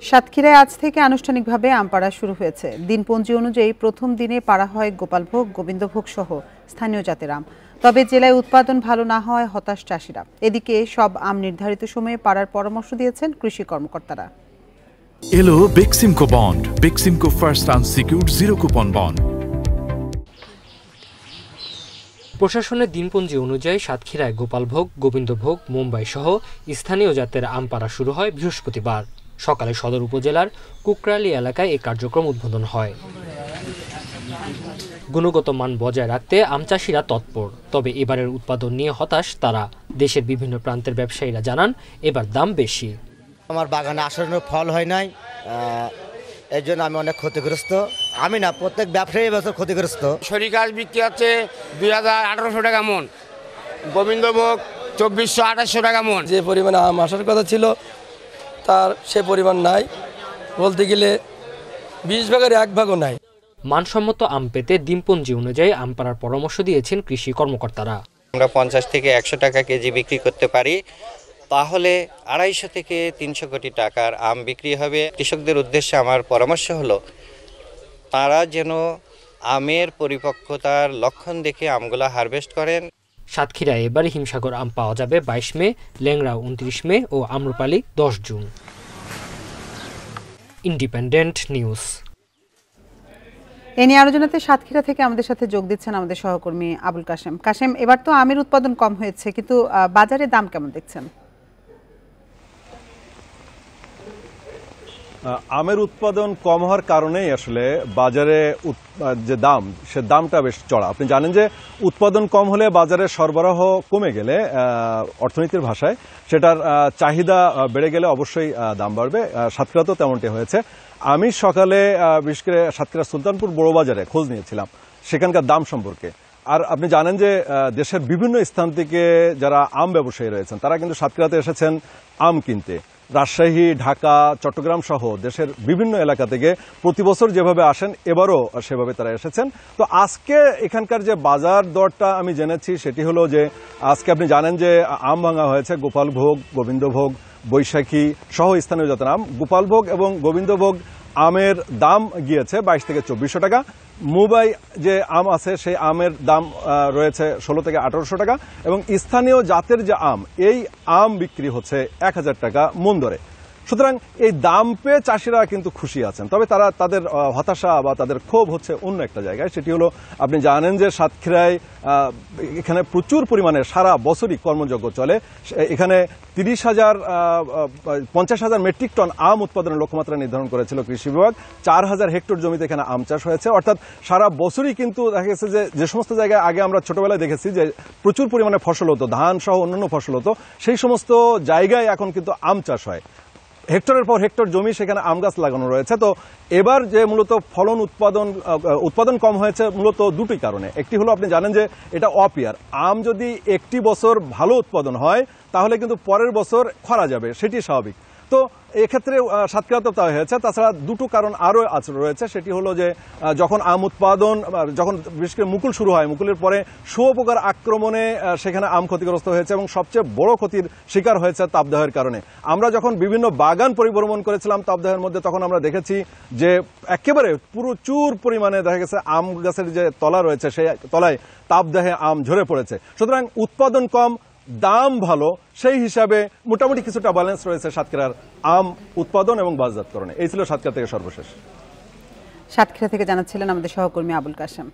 সাতক্ষীরায় আজ থেকে আনুষ্ঠানিকভাবে আম পাড়া শুরু হয়েছে। দিনপঞ্জি অনুযায়ী প্রথম দিনে পাড়া হয় গোপালভোগ, গোবিন্দভোগ সহ স্থানীয় জাতের আম। তবে জেলায় উৎপাদন ভালো না হওয়ায় হতাশ চাষিরা। এদিকে সব আম নির্ধারিত সময়ে পাড়ার পরামর্শ দিয়েছেন কৃষি কর্মকর্তারা। এলো Beximco bond, Beximco first unsecured zero coupon bond. প্রশাসনের দিনপঞ্জি অনুযায়ী সাতক্ষীরায় গোপালভোগ, গোবিন্দভোগ, মুম্বাই সহ স্থানীয় জাতের আম পাড়া শুরু হয় বৃহস্পতিবার সকালে সদর উপজেলার কুকরালী এলাকায় এই কার্যক্রম উদ্বোধন হয়। গুণগত মান বজায় রাখতে আম চাষিরা তৎপর। তবে এবারের উৎপাদন নিয়ে হতাশ তারা। দেশের বিভিন্ন প্রান্তের ব্যবসায়ীরা জানান এবার দাম বেশি। আমার বাগানে আসানোর ফল হয় নাই, এর জন্য আমি অনেক ক্ষতিগ্রস্ত। আমি না, প্রত্যেক ব্যবসায়ী এবছর ক্ষতিগ্রস্ত। সরিকাজ বিক্রি হচ্ছে ২,১৮০০ টাকা মন, গোবিন্দভোগ ২৪০০-২৮০০ টাকা মন। যে পরিমাণে আম আসার কথা ছিল তার সে পরিমাণ নাই, বলতে গেলে ২০ ভাগের ১ ভাগও নাই। মানসম্মত আম পেতে দিনপঞ্জি অনুযায়ী আম পাড়ার পরামর্শ দিয়েছেন কৃষি কর্মকর্তারা। আমরা ৫০ থেকে ১০০ টাকা কেজি বিক্রি করতে পারি, তাহলে ২৫০ থেকে ৩০০ কোটি টাকার আম বিক্রি হবে। কৃষকদের উদ্দেশ্যে আমার পরামর্শ হলো তারা যেন আমের পরিপক্কতার লক্ষণ দেখে আমগুলা হারভেস্ট করেন। সাতক্ষীরায় এবার হিমসাগর আম পাওয়া যাবে ২২ মে, ল্যাংড়া ২৯ মে ও আম্রপালি ১০ জুন। Independent News. এ নিয়ে আলোচনাতে সাতক্ষীরা থেকে আমাদের সাথে যোগ দিচ্ছেন আমাদের সহকর্মী আবুল কাশেম। কাশেম, এবার তো আমের উৎপাদন কম হয়েছে, কিন্তু বাজারে দাম কেমন দেখছেন? আমের উৎপাদন কম হওয়ার কারণেই আসলে বাজারে যে দাম, সে দামটা বেশ চড়া। আপনি জানেন যে উৎপাদন কম হলে বাজারে সরবরাহ কমে গেলে, অর্থনীতির ভাষায় সেটার চাহিদা বেড়ে গেলে অবশ্যই দাম বাড়বে। সাতক্ষীরাতেও তেমনটি হয়েছে। আমি সকালে বিশেষ করে সাতক্ষীরা সুলতানপুর বড় বাজারে খোঁজ নিয়েছিলাম সেখানকার দাম সম্পর্কে। আর আপনি জানেন যে দেশের বিভিন্ন স্থান থেকে যারা আম ব্যবসায়ী রয়েছেন তারা কিন্তু সাতক্ষীরাতে এসেছেন আম কিনতে। রাজশাহী, ঢাকা, চট্টগ্রাম সহ দেশের বিভিন্ন এলাকা থেকে প্রতি বছর যেভাবে আসেন এবারও সেভাবে তারা এসেছেন। তো আজকে এখানকার যে বাজার দরটা আমি জেনেছি সেটি হলো যে আজকে আপনি জানেন যে আম ভাঙা হয়েছে গোপালভোগ, গোবিন্দভোগ, বৈশাখী সহ স্থানীয় জাতের আম। গোপালভোগ এবং গোবিন্দভোগ আমের দাম গিয়েছে ২২ থেকে ২৪০০ টাকা। মুম্বাই যে আম আছে সেই আমের দাম রয়েছে ১৬ থেকে ১৮০০ টাকা এবং স্থানীয় জাতের যে আম, এই আম বিক্রি হচ্ছে ১,০০০ টাকা মন দরে। সুতরাং এই দাম পেয়ে চাষিরা কিন্তু খুশি আছেন। তবে তারা তাদের হতাশা বা তাদের ক্ষোভ হচ্ছে অন্য একটা জায়গায়। সেটি হলো আপনি জানেন যে সাতক্ষীরায় এখানে প্রচুর পরিমাণে সারা বছরই কর্মযজ্ঞ চলে। এখানে ৫০,০০০ মেট্রিক টন আম উৎপাদনের লক্ষ্যমাত্রা নির্ধারণ করেছিল কৃষি বিভাগ। ৪,০০০ হেক্টর জমিতে এখানে আম চাষ হয়েছে। অর্থাৎ সারা বছরই কিন্তু দেখা গেছে যে সমস্ত জায়গায় আগে আমরা ছোটবেলায় দেখেছি যে প্রচুর পরিমাণে ফসল হতো, ধান সহ অন্যান্য ফসল হতো, সেই সমস্ত জায়গায় এখন কিন্তু আম চাষ হয়। হেক্টরের পর হেক্টর জমি সেখানে আম গাছ লাগানো রয়েছে। তো এবার যে মূলত ফলন উৎপাদন কম হয়েছে মূলত দুটি কারণে। একটি হলো আপনি জানেন যে এটা অপিয়ার আম, যদি একটি বছর ভালো উৎপাদন হয় তাহলে কিন্তু পরের বছর খরা যাবে, সেটি স্বাভাবিক। তো এক্ষেত্রে সাতক্ষীরাতেও তা হয়েছে। তাছাড়া দুটো কারণ আরও রয়েছে। সেটি হলো যে যখন আম উৎপাদন, যখন বিশেষ করে মুকুল শুরু হয়, মুকুলের পরে শুঁয়োপোকার আক্রমণে সেখানে আম ক্ষতিগ্রস্ত হয়েছে এবং সবচেয়ে বড় ক্ষতির শিকার হয়েছে তাপদাহের কারণে। আমরা যখন বিভিন্ন বাগান পরিভ্রমণ করেছিলাম তাপদাহের মধ্যে, তখন আমরা দেখেছি যে একেবারে প্রচুর পরিমাণে দেখা গেছে আম গাছের যে তলা রয়েছে সেই তলায় তাপদাহে আম ঝরে পড়েছে। সুতরাং উৎপাদন কম, দাম ভালো, সেই হিসাবে মোটামুটি কিছুটা ব্যালেন্স রয়েছে সাতক্ষীরার আম উৎপাদন এবং বাজারজাতকরণে। এই ছিল সাতক্ষীরা থেকে সর্বশেষ। সাতক্ষীরা থেকে জানাচ্ছিলেন আমাদের সহকর্মী আবুল কাশেম।